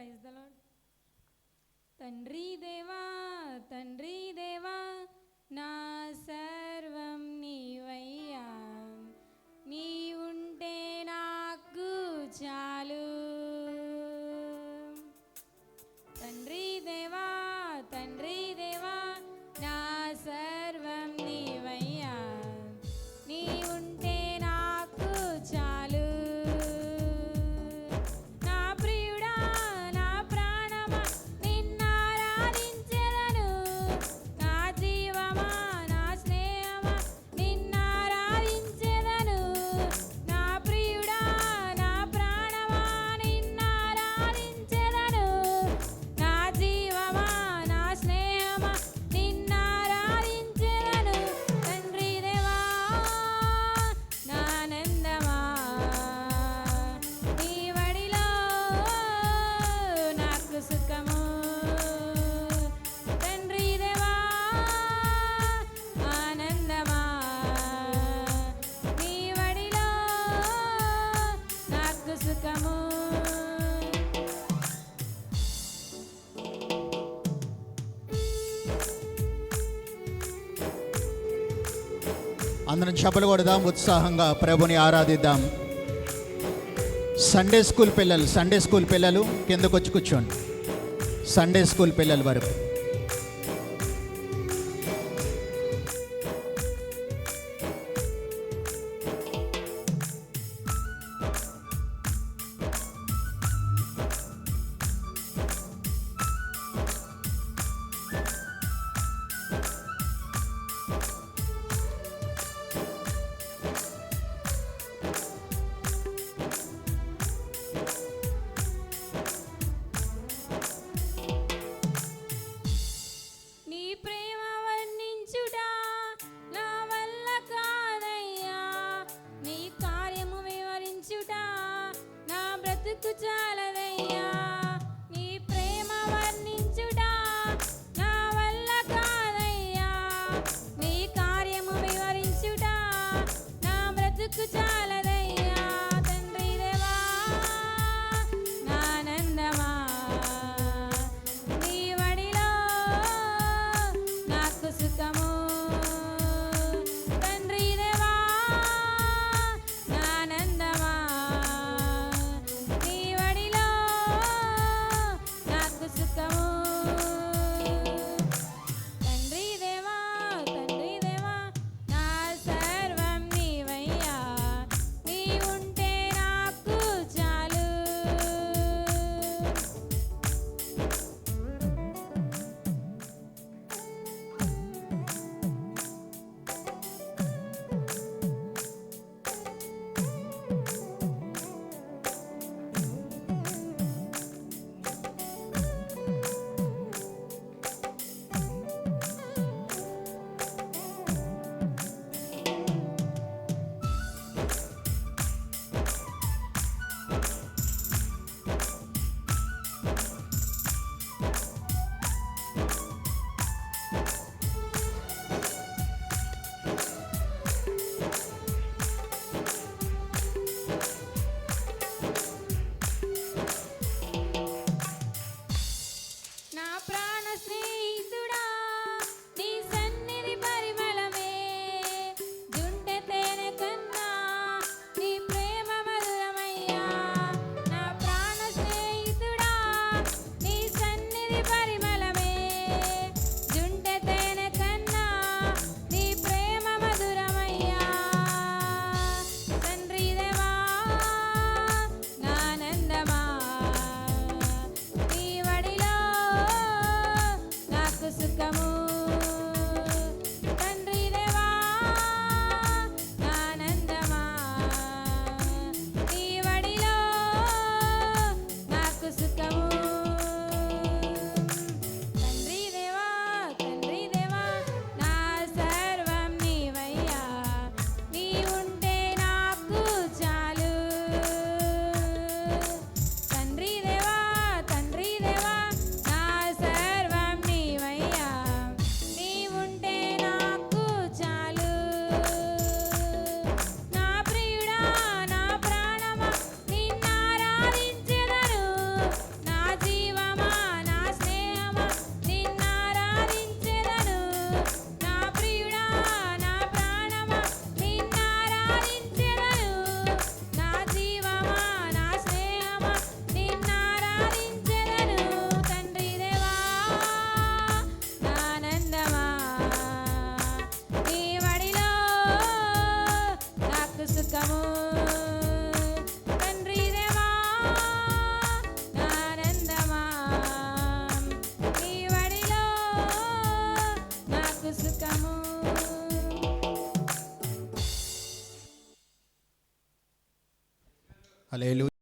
Praise the lord. తండ్రి దేవా నా సర్వం నీవయ్యా, నీ ఉంటే నాకు చాలు. తండ్రి దేవా నా సర్వం నీవయ్యా, నీ ఉంటే నాకు చాలు. అందరం చప్పలు కొడదాం, ఉత్సాహంగా ప్రభుని ఆరాధిద్దాం. సండే స్కూల్ పిల్లలు కిందకు వచ్చి కూర్చోండి. సండే స్కూల్ పిల్లల వరకు చాలదయ్యా, నీ ప్రేమ వర్ణించుట నా వల్ల కాదయ్యా, నీ కార్యము వివరించుట నా బ్రతుకు చాలదయ్యా. తండ్రి దేవా నా ఆనందమా, నీ వడిలో నాకు సుఖము. తండ్రి దేవా నా ఆనందమా, నీ వడిలో హల్లెలూయా.